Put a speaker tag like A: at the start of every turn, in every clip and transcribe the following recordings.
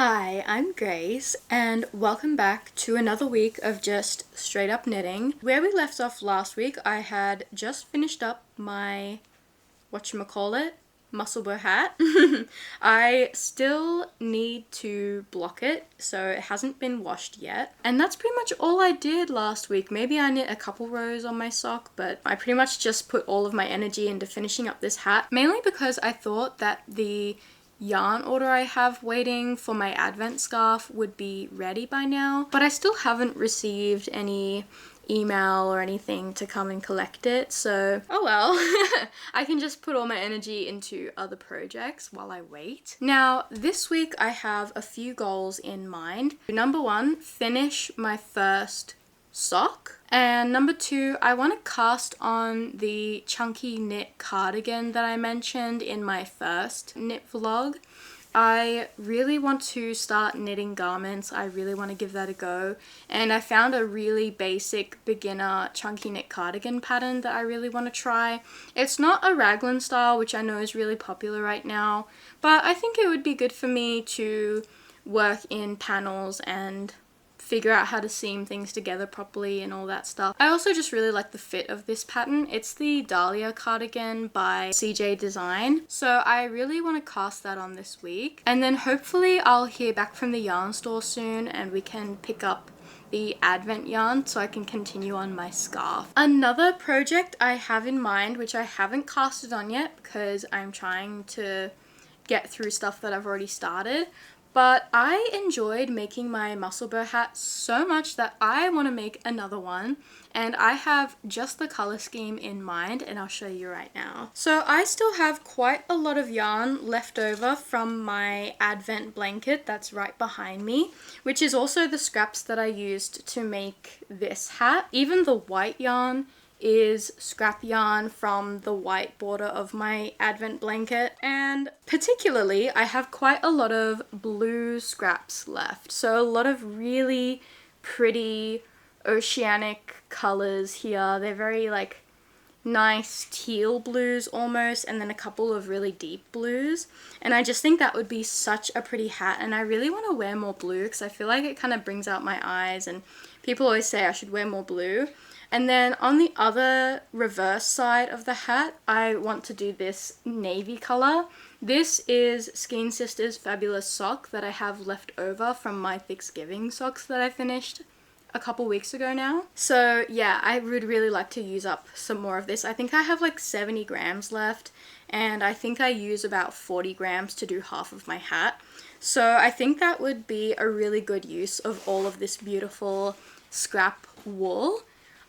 A: Hi, I'm Grace, and welcome back to another week of just straight up knitting. Where we left off last week, I had just finished up my, whatchamacallit, muscle bow hat. I still need to block it, so it hasn't been washed yet. And that's pretty much all I did last week. Maybe I knit a couple rows on my sock, but I pretty much just put all of my energy into finishing up this hat, mainly because I thought that the yarn order I have waiting for my advent scarf would be ready by now, but I still haven't received any email or anything to come and collect it, so oh well. I can just put all my energy into other projects while I wait. Now this week I have a few goals in mind. Number one, finish my first sock. And number two, I want to cast on the chunky knit cardigan that I mentioned in my first knit vlog. I really want to start knitting garments. I really want to give that a go. And I found a really basic beginner chunky knit cardigan pattern that I really want to try. It's not a raglan style, which I know is really popular right now, but I think it would be good for me to work in panels and figure out how to seam things together properly and all that stuff. I also just really like the fit of this pattern. It's the Dahlia cardigan by CJ Design. So I really want to cast that on this week. And then hopefully I'll hear back from the yarn store soon and we can pick up the advent yarn so I can continue on my scarf. Another project I have in mind, which I haven't casted on yet because I'm trying to get through stuff that I've already started, but I enjoyed making my muscle bow hat so much that I want to make another one, and I have just the color scheme in mind and I'll show you right now. So I still have quite a lot of yarn left over from my advent blanket that's right behind me, which is also the scraps that I used to make this hat. Even the white yarn is scrap yarn from the white border of my advent blanket, and particularly I have quite a lot of blue scraps left, so a lot of really pretty oceanic colors here. They're very like nice teal blues almost, and then a couple of really deep blues, and I just think that would be such a pretty hat, and I really want to wear more blue because I feel like it kind of brings out my eyes, and people always say I should wear more blue. And then on the other reverse side of the hat, I want to do this navy color. This is Skein Sisters Fabulous Sock that I have left over from my Thanksgiving socks that I finished a couple weeks ago now. So yeah, I would really like to use up some more of this. I think I have like 70 grams left, and I think I use about 40 grams to do half of my hat. So I think that would be a really good use of all of this beautiful scrap wool.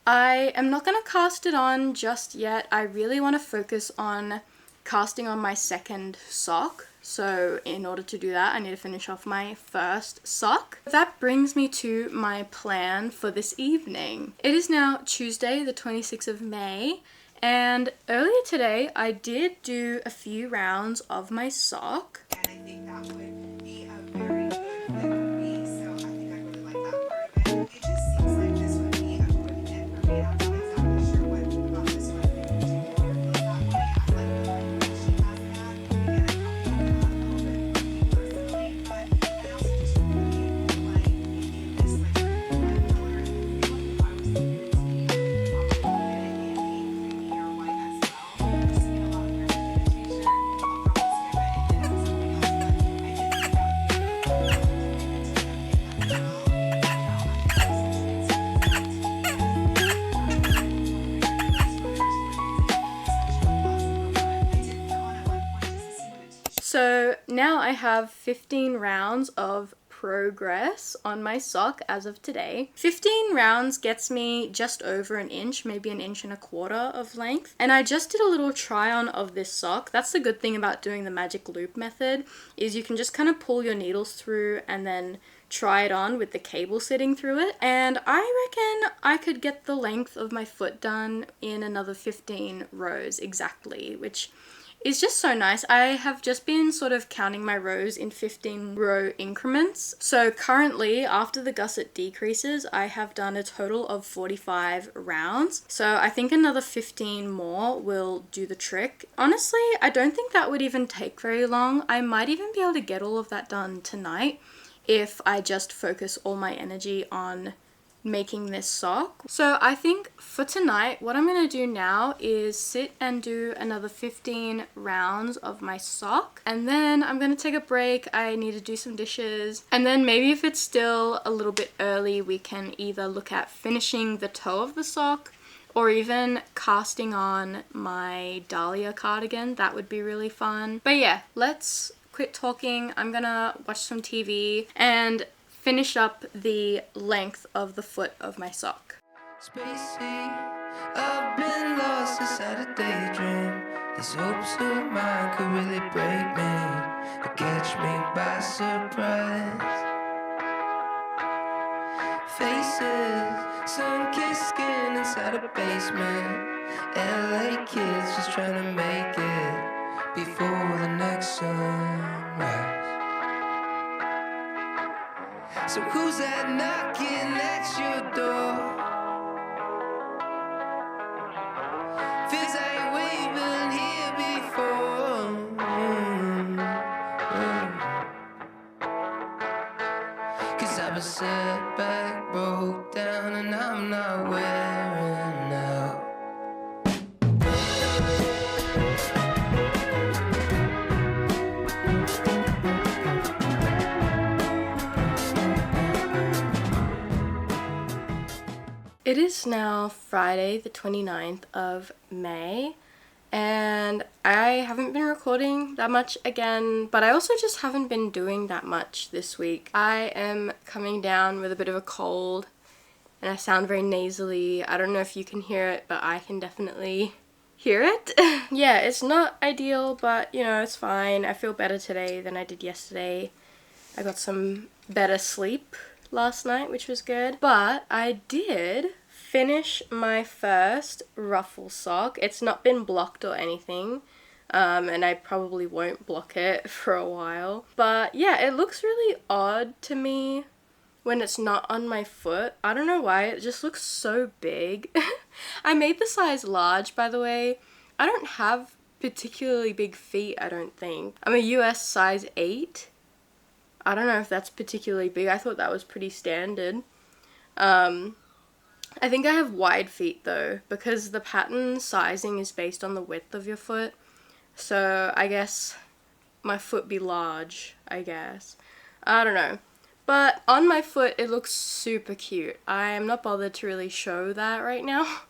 A: I am not going to cast it on just yet. I really want to focus on casting on my second sock. So in order to do that, I need to finish off my first sock. That brings me to my plan for this evening. It is now Tuesday, the 26th of May. And earlier today, I did do a few rounds of my sock. And I think that would be a very good fit for me. So I think I really like that part of it. It just seems like this would be a quick knit for me. I'm not exactly sure what about this one would do or feel that way. I like the line that she has that, and I probably have that a little bit for me personally. But I also just really like maybe this like red color. I feel like if I was to do it, I'll probably get it in a creamy or white as well. I've just seen a lot of pairs of t-shirt. I'll probably skip it and get something else, but I did think that would be a good So now I have 15 rounds of progress on my sock as of today. 15 rounds gets me just over an inch, maybe an inch and a quarter of length. And I just did a little try on of this sock. That's the good thing about doing the magic loop method, is you can just kind of pull your needles through and then try it on with the cable sitting through it. And I reckon I could get the length of my foot done in another 15 rows exactly, which is just so nice. I have just been sort of counting my rows in 15 row increments. So currently, after the gusset decreases, I have done a total of 45 rounds. So I think another 15 more will do the trick. Honestly, I don't think that would even take very long. I might even be able to get all of that done tonight. if I just focus all my energy on making this sock. So I think for tonight, what I'm going to do now is sit and do another 15 rounds of my sock, and then I'm going to take a break. I need to do some dishes, and then maybe if it's still a little bit early, we can either look at finishing the toe of the sock or even casting on my Dahlia cardigan. That would be really fun. But yeah, let's quit talking. I'm gonna watch some TV and finish up the length of the foot of my sock.
B: Spacey, I've been lost inside a daydream. These hopes of mine could really break me or catch me by surprise. Faces, sun-kissed skin inside a basement. LA kids just trying to make it before the next sunrise. So who's that knocking at your door? Feels like we've been here before. Cause I've been set back, broke down, and I'm not wearing out.
A: It is now Friday the 29th of May, and I haven't been recording that much again, but I also just haven't been doing that much this week. I am coming down with a bit of a cold and I sound very nasally. I don't know if you can hear it, but I can definitely hear it. Yeah, it's not ideal, but you know, it's fine. I feel better today than I did yesterday. I got some better sleep last night, which was good. But I did finish my first ruffle sock. It's not been blocked or anything, and I probably won't block it for a while. But yeah, it looks really odd to me when it's not on my foot. I don't know why, it just looks so big. I made the size large, by the way. I don't have particularly big feet, I don't think. I'm a US size 8. I don't know if that's particularly big. I thought that was pretty standard. I think I have wide feet though, because the pattern sizing is based on the width of your foot. So I guess my foot be large, I guess. I don't know. But on my foot, it looks super cute. I am not bothered to really show that right now.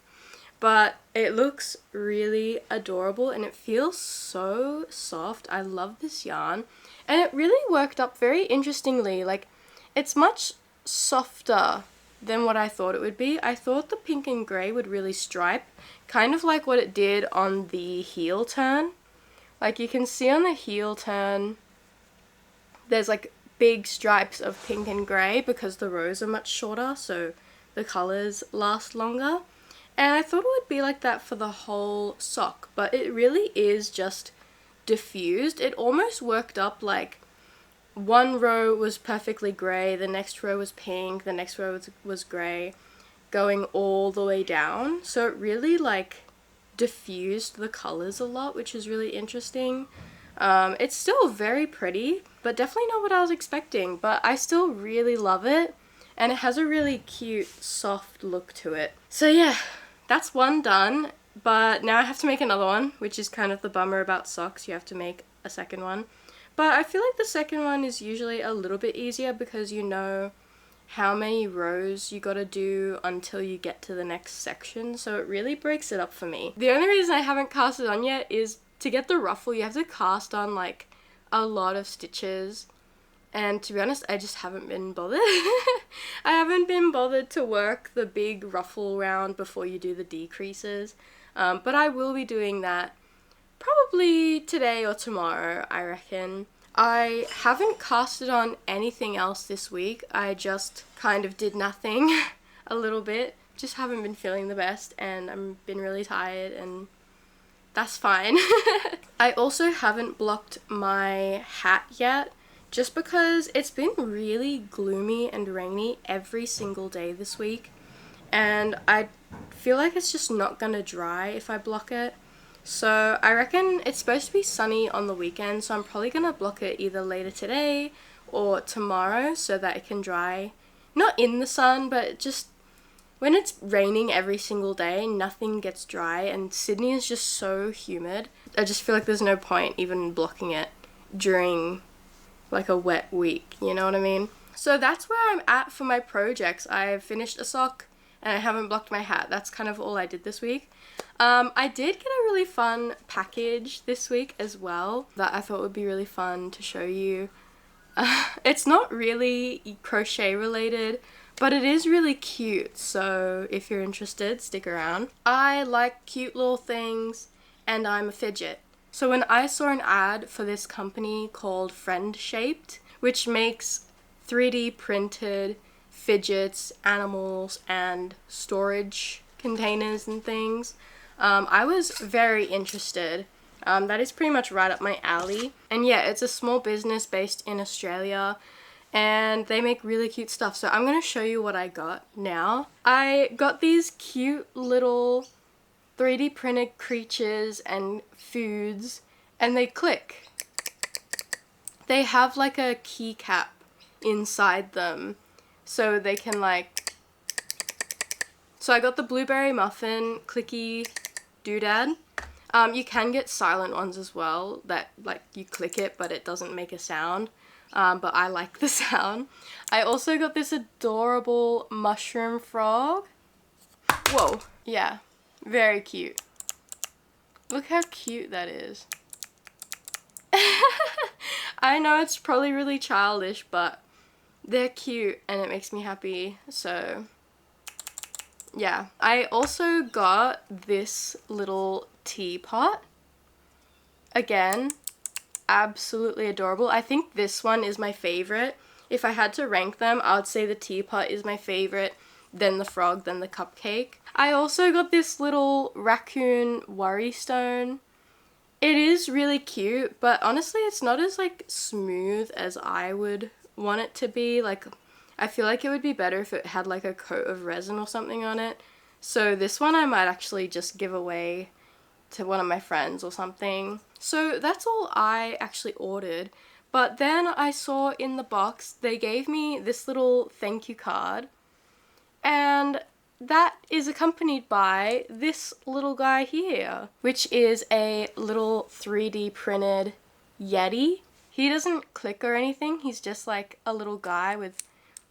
A: But it looks really adorable and it feels so soft. I love this yarn. And it really worked up very interestingly. Like, it's much softer than what I thought it would be. I thought the pink and grey would really stripe, kind of like what it did on the heel turn. Like, you can see on the heel turn, there's like big stripes of pink and grey because the rows are much shorter, so the colours last longer. And I thought it would be like that for the whole sock, but it really is just diffused. It almost worked up like one row was perfectly grey, the next row was pink, the next row was grey, going all the way down. So it really like diffused the colours a lot, which is really interesting. It's still very pretty, but definitely not what I was expecting, but I still really love it, and it has a really cute soft look to it. So yeah, that's one done, but now I have to make another one, which is kind of the bummer about socks. You have to make a second one. But I feel like the second one is usually a little bit easier because you know how many rows you gotta do until you get to the next section, so it really breaks it up for me. The only reason I haven't cast it on yet is to get the ruffle, you have to cast on like a lot of stitches, and to be honest, I just haven't been bothered. I haven't been bothered to work the big ruffle round before you do the decreases, but I will be doing that probably today or tomorrow, I reckon. I haven't casted on anything else this week. I just kind of did nothing a little bit. Just haven't been feeling the best and I've been really tired, and that's fine. I also haven't blocked my hat yet, just because it's been really gloomy and rainy every single day this week, and I feel like it's just not gonna dry if I block it. So I reckon it's supposed to be sunny on the weekend, so I'm probably gonna block it either later today or tomorrow so that it can dry. Not in the sun, but just when it's raining every single day, nothing gets dry, and Sydney is just so humid. I just feel like there's no point even blocking it during like a wet week, you know what I mean? So that's where I'm at for my projects. I've finished a sock and I haven't blocked my hat. That's kind of all I did this week. I did get a really fun package this week as well that I thought would be really fun to show you. It's not really crochet related, but it is really cute, so if you're interested, stick around. I like cute little things, and I'm a fidget. So when I saw an ad for this company called Friend Shaped, which makes 3D printed fidgets, animals, and storage containers and things, I was very interested. That is pretty much right up my alley. And yeah, it's a small business based in Australia, and they make really cute stuff. So I'm going to show you what I got now. I got these cute little 3D printed creatures and foods, and they click. They have like a keycap inside them, so they can like... So I got the blueberry muffin clicky doodad. You can get silent ones as well, that like you click it but it doesn't make a sound. But I like the sound. I also got this adorable mushroom frog. Whoa. Yeah. Very cute. Look how cute that is. I know it's probably really childish, but they're cute and it makes me happy. So, yeah. I also got this little teapot. Again, absolutely adorable. I think this one is my favorite. If I had to rank them, I would say the teapot is my favorite, then the frog, then the cupcake. I also got this little raccoon worry stone. It is really cute, but honestly it's not as like smooth as I would want it to be. Like, I feel like it would be better if it had like a coat of resin or something on it. So this one I might actually just give away to one of my friends or something. So that's all I actually ordered. But then I saw in the box they gave me this little thank you card, and that is accompanied by this little guy here, which is a little 3D printed Yeti. He doesn't click or anything, he's just like a little guy with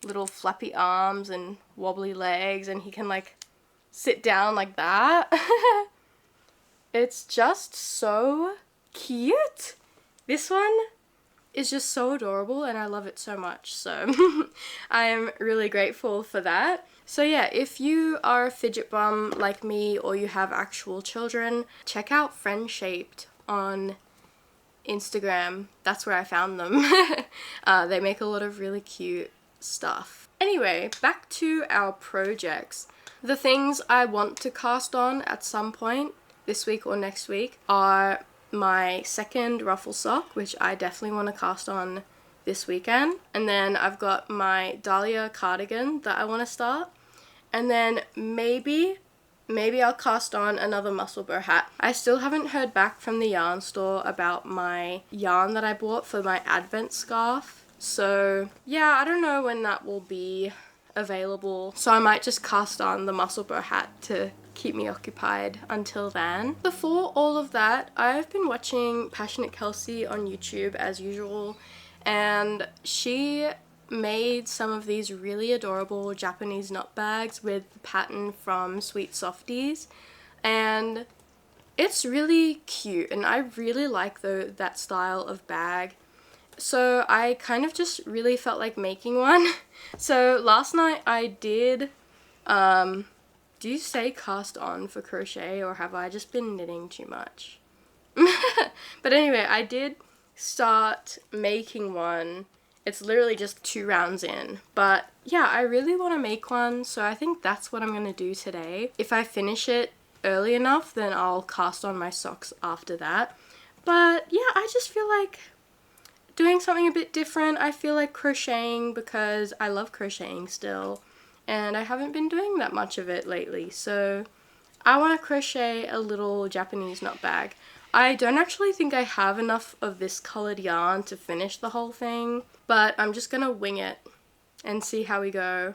A: little flappy arms and wobbly legs, and he can like sit down like that. It's just so cute. This one is just so adorable and I love it so much, so I am really grateful for that. So yeah, if you are a fidget bum like me or you have actual children, check out Friend Shaped on Instagram. That's where I found them. They make a lot of really cute stuff. Anyway, back to our projects. The things I want to cast on at some point this week or next week are my second ruffle sock, which I definitely want to cast on this weekend. And then I've got my Dahlia cardigan that I want to start. And then maybe I'll cast on another muscle bow hat. I still haven't heard back from the yarn store about my yarn that I bought for my advent scarf. So yeah, I don't know when that will be available. So I might just cast on the muscle bow hat to keep me occupied until then. Before all of that, I've been watching Passionate Kelsey on YouTube as usual, and she made some of these really adorable Japanese knot bags with the pattern from Sweet Softies, and it's really cute and I really like that style of bag. So I kind of just really felt like making one. So last night I did, do you say cast on for crochet, or have I just been knitting too much? But anyway, I did start making one. It's literally just 2 rounds in. But yeah, I really want to make one, so I think that's what I'm going to do today. If I finish it early enough, then I'll cast on my socks after that. But yeah, I just feel like doing something a bit different. I feel like crocheting because I love crocheting still, and I haven't been doing that much of it lately, so I want to crochet a little Japanese knot bag. I don't actually think I have enough of this colored yarn to finish the whole thing, but I'm just gonna wing it and see how we go.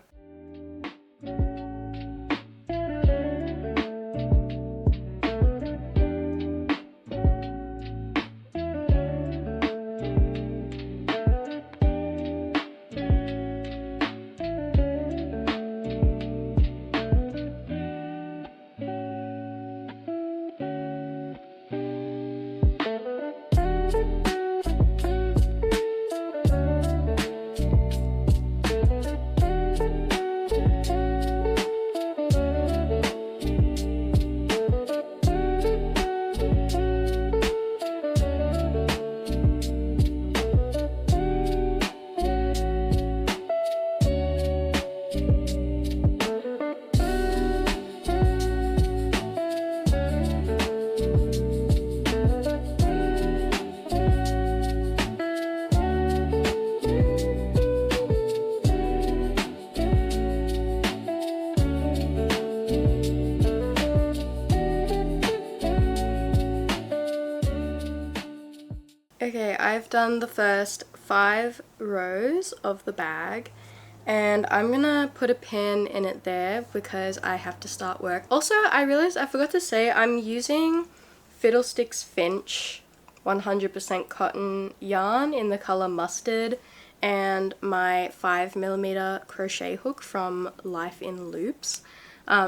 A: Okay, I've done the first 5 rows of the bag, and I'm gonna put a pin in it there because I have to start work. Also, I realized I forgot to say I'm using Fiddlesticks Finch 100% cotton yarn in the color mustard and my 5mm crochet hook from Life in Loops,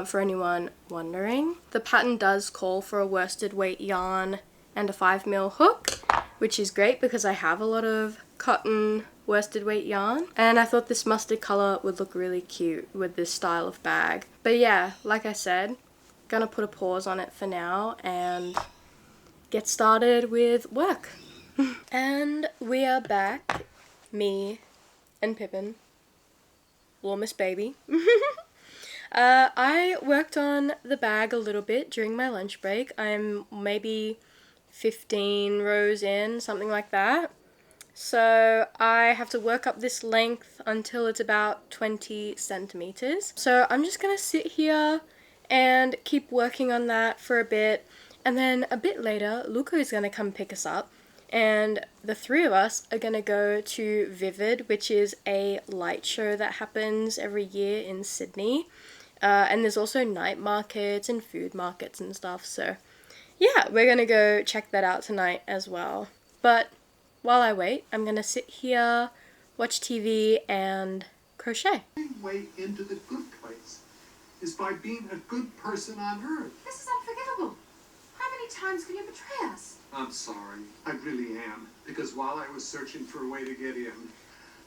A: for anyone wondering. The pattern does call for a worsted weight yarn and a 5mm hook, which is great because I have a lot of cotton worsted weight yarn, and I thought this mustard color would look really cute with this style of bag. But yeah, like I said, gonna put a pause on it for now and get started with work. And we are back, me and Pippin, warmest baby. I worked on the bag a little bit during my lunch break. I'm maybe 15 rows in, something like that. So I have to work up this length until it's about 20 centimeters. So I'm just gonna sit here and keep working on that for a bit, and then a bit later Luca is gonna come pick us up, and the 3 of us are gonna go to Vivid, which is a light show that happens every year in Sydney, and there's also night markets and food markets and stuff. So yeah, we're gonna go check that out tonight as well. But while I wait, I'm gonna sit here, watch TV, and crochet.
C: The way into the good place is by being a good person on earth.
D: This is unforgivable. How many times can you betray us?
C: I'm sorry, I really am. Because while I was searching for a way to get in,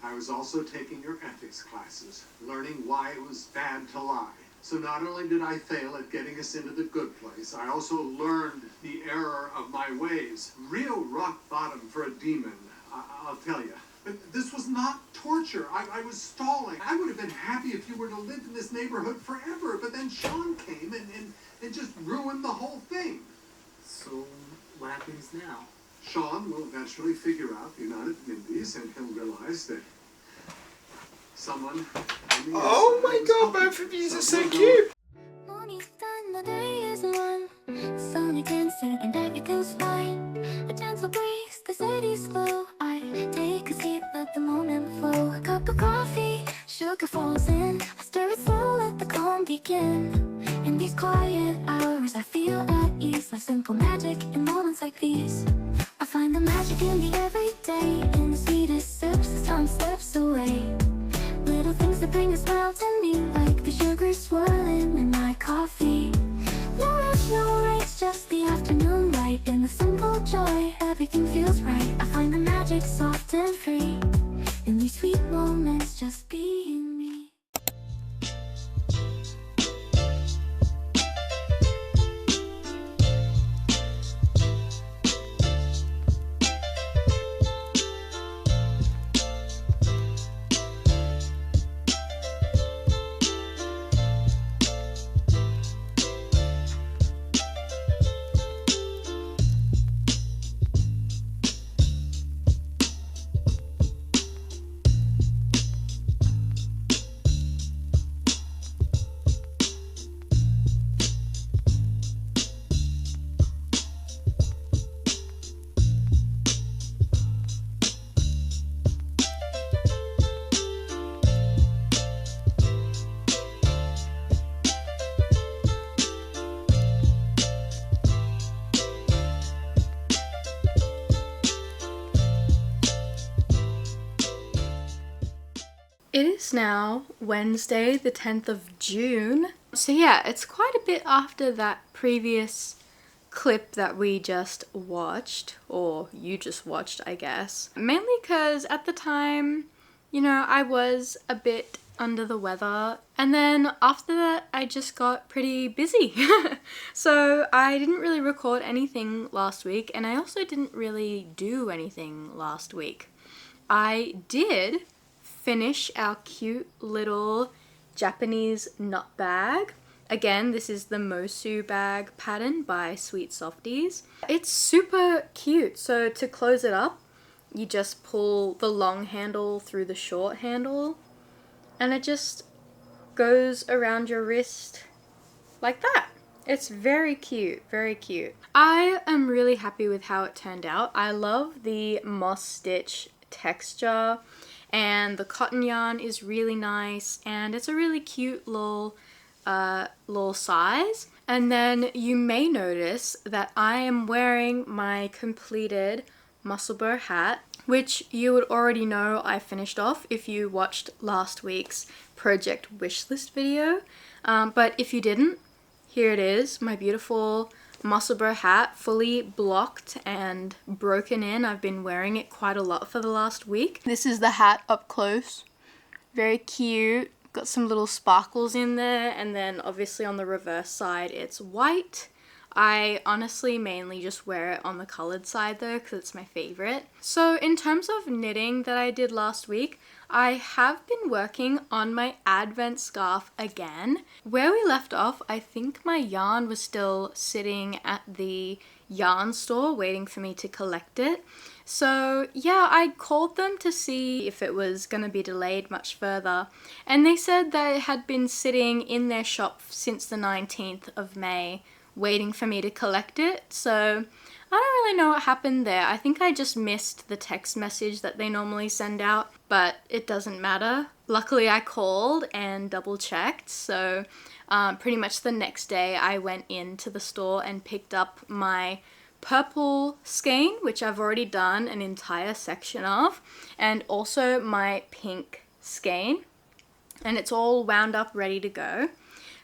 C: I was also taking your ethics classes, learning why it was bad to lie. So not only did I fail at getting us into the good place, I also learned the error of my ways. Real rock bottom for a demon, I'll tell you. But this was not torture. I was stalling. I would have been happy if you were to live in this neighborhood forever, but then Sean came and just ruined the whole thing.
E: So, what happens now?
C: Sean will eventually figure out the United Indies, and he'll realize that someone...
E: Oh my god, both of you are so cute!
F: The day is one, sunny dancing and everything's fine. A gentle breeze, the city's slow. I take a seat, let the moment flow. A cup of coffee, sugar falls in. I stir it slow, let the calm begin. In these quiet hours, I feel at ease. Like simple magic in moments like these. I find the magic in the everyday. In the sweetest sips, the sun slips away. Little things that bring a smile to me, like the sugar swirling in my coffee. No rush, no race, just the afternoon light. In the simple joy, everything feels right. I find the magic soft and free. In these sweet moments, just being me.
A: It is now Wednesday, the 10th of June. So yeah, it's quite a bit after that previous clip that we just watched, or you just watched, I guess. Mainly because at the time, you know, I was a bit under the weather, and then after that I just got pretty busy. So I didn't really record anything last week, and I also didn't really do anything last week. I did finish our cute little Japanese nut bag. Again, this is the Mosu bag pattern by Sweet Softies. It's super cute. So to close it up, you just pull the long handle through the short handle, and it just goes around your wrist like that. It's very cute, very cute. I am really happy with how it turned out. I love the moss stitch texture, and the cotton yarn is really nice, and it's a really cute little size. And then you may notice that I am wearing my completed muscle bow hat, which you would already know I finished off if you watched last week's project wishlist video. But if you didn't, here it is, my beautiful muscle bow hat, fully blocked and broken in. I've been wearing it quite a lot for the last week. This is the hat up close. Very cute. Got some little sparkles in there, and then obviously on the reverse side it's white. I honestly mainly just wear it on the colored side though, because it's my favorite. So in terms of knitting that I did last week, I have been working on my advent scarf again. Where we left off, I think my yarn was still sitting at the yarn store waiting for me to collect it. So yeah, I called them to see if it was going to be delayed much further, and they said that it had been sitting in their shop since the 19th of May waiting for me to collect it. So I don't really know what happened there. I think I just missed the text message that they normally send out, but it doesn't matter. Luckily I called and double checked, so pretty much the next day I went into the store and picked up my purple skein, which I've already done an entire section of, and also my pink skein, and it's all wound up ready to go.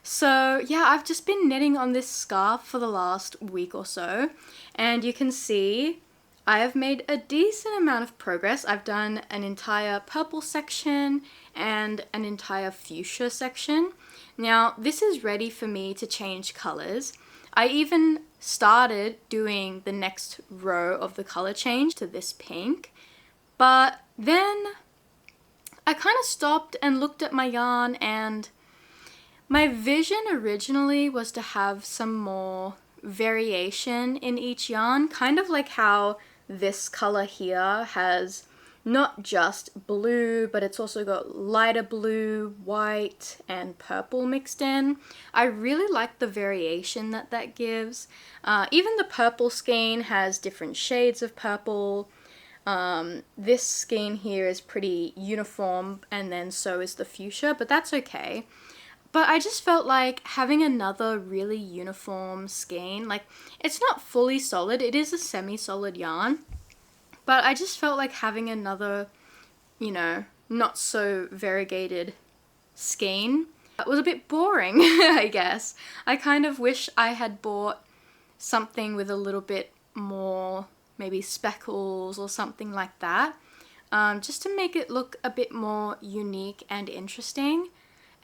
A: So yeah, I've just been knitting on this scarf for the last week or so, and you can see I have made a decent amount of progress. I've done an entire purple section and an entire fuchsia section. Now this is ready for me to change colors. I even started doing the next row of the color change to this pink, but then I kind of stopped and looked at my yarn, and my vision originally was to have some more variation in each yarn, kind of like how this color here has not just blue, but it's also got lighter blue, white, and purple mixed in. I really like the variation that that gives. Even the purple skein has different shades of purple. This skein here is pretty uniform, and then so is the fuchsia, but that's okay. But I just felt like having another really uniform skein, like it's not fully solid, it is a semi-solid yarn, but I just felt like having another, you know, not so variegated skein was a bit boring, I guess. I kind of wish I had bought something with a little bit more, maybe speckles or something like that, just to make it look a bit more unique and interesting.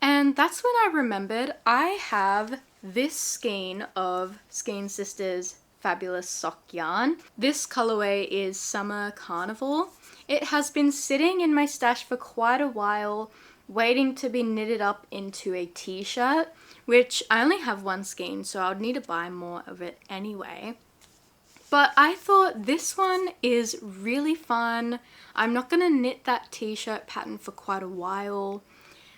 A: And that's when I remembered I have this skein of Skein Sisters Fabulous Sock Yarn. This colorway is Summer Carnival. It has been sitting in my stash for quite a while, waiting to be knitted up into a t-shirt, which I only have one skein, so I would need to buy more of it anyway. But I thought this one is really fun. I'm not gonna knit that t-shirt pattern for quite a while,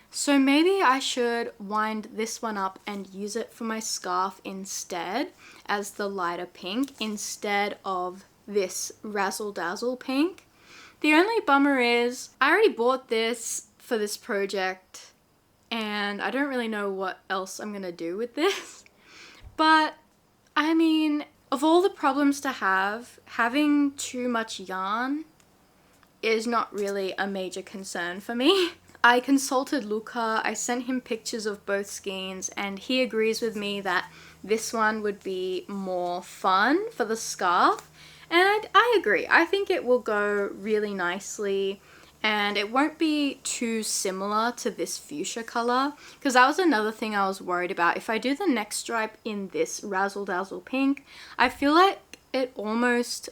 A: so maybe I should wind this one up and use it for my scarf instead, as the lighter pink, instead of this Razzle Dazzle pink. The only bummer is I already bought this for this project, and I don't really know what else I'm gonna do with this. But I mean, of all the problems to have, having too much yarn is not really a major concern for me. I consulted Luca, I sent him pictures of both skeins, and he agrees with me that this one would be more fun for the scarf. And I agree. I think it will go really nicely and it won't be too similar to this fuchsia color, because that was another thing I was worried about. If I do the neck stripe in this Razzle Dazzle pink, I feel like it almost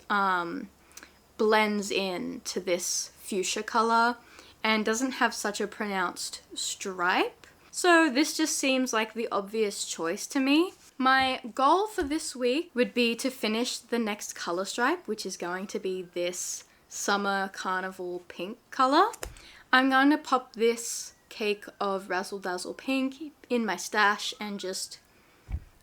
A: blends in to this fuchsia color and doesn't have such a pronounced stripe. So this just seems like the obvious choice to me. My goal for this week would be to finish the next color stripe, which is going to be this Summer Carnival pink color. I'm going to pop this cake of Razzle Dazzle pink in my stash and just,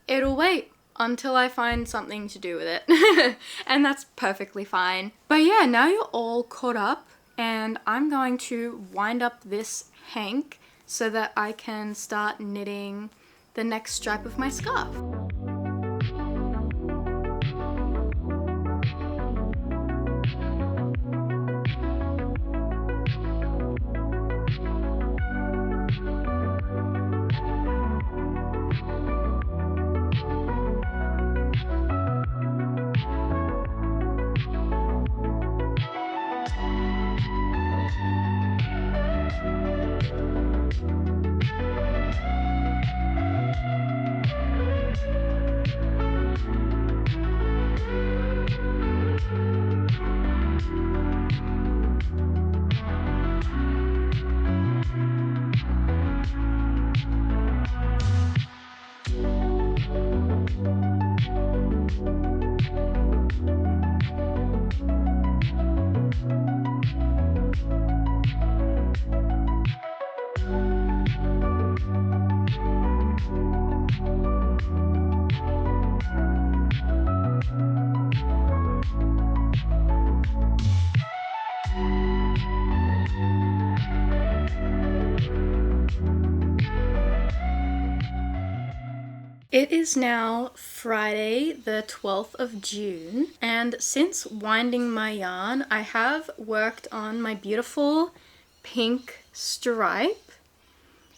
A: it'll wait until I find something to do with it. And that's perfectly fine. But yeah, now you're all caught up and I'm going to wind up this hank so that I can start knitting the next stripe of my scarf. It is now Friday the 12th of June, and since winding my yarn, I have worked on my beautiful pink stripe.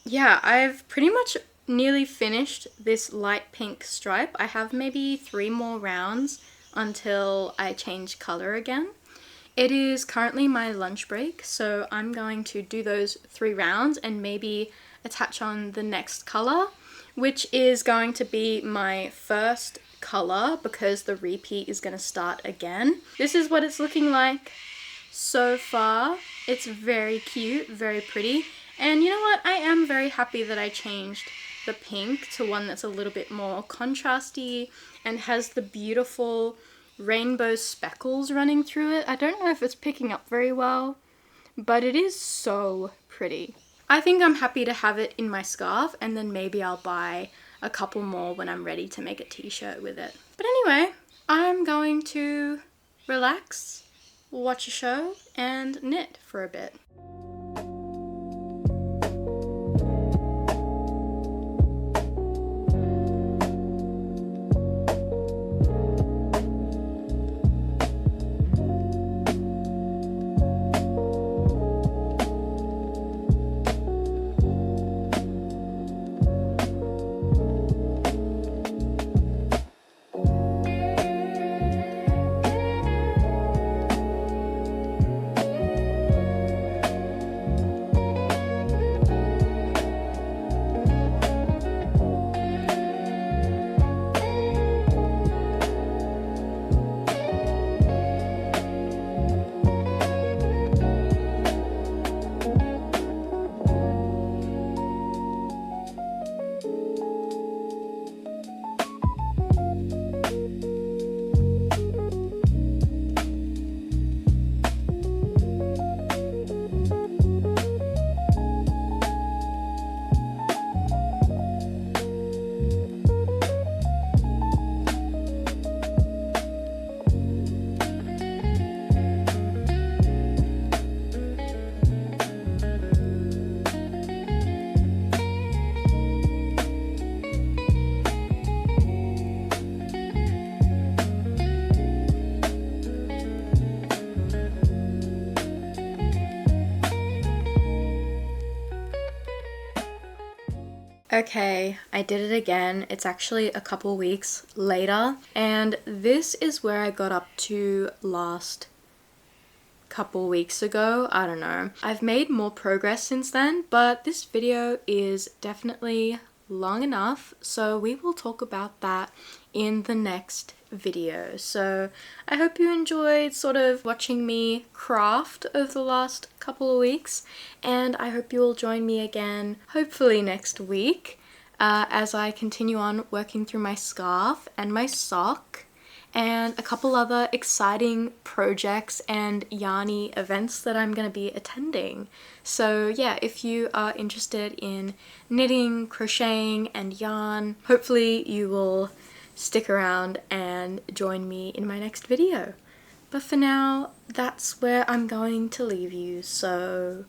A: Yeah, I've pretty much nearly finished this light pink stripe. I have maybe 3 more rounds until I change color again. It is currently my lunch break, so I'm going to do those 3 rounds and maybe attach on the next color, which is going to be my first color because the repeat is going to start again. This is what it's looking like so far. It's very cute, very pretty. And you know what? I am very happy that I changed the pink to one that's a little bit more contrasty and has the beautiful rainbow speckles running through it. I don't know if it's picking up very well, but it is so pretty. I think I'm happy to have it in my scarf, and then maybe I'll buy a couple more when I'm ready to make a t-shirt with it. But anyway, I'm going to relax, watch a show, and knit for a bit. Okay, I did it again. It's actually a couple weeks later, and this is where I got up to last couple weeks ago. I don't know. I've made more progress since then, but this video is definitely long enough, so we will talk about that in the next video. So I hope you enjoyed sort of watching me craft over the last couple of weeks, and I hope you will join me again hopefully next week as I continue on working through my scarf and my sock and a couple other exciting projects and yarny events that I'm going to be attending. So yeah, if you are interested in knitting, crocheting, and yarn, hopefully you will stick around and join me in my next video. But for now, that's where I'm going to leave you, so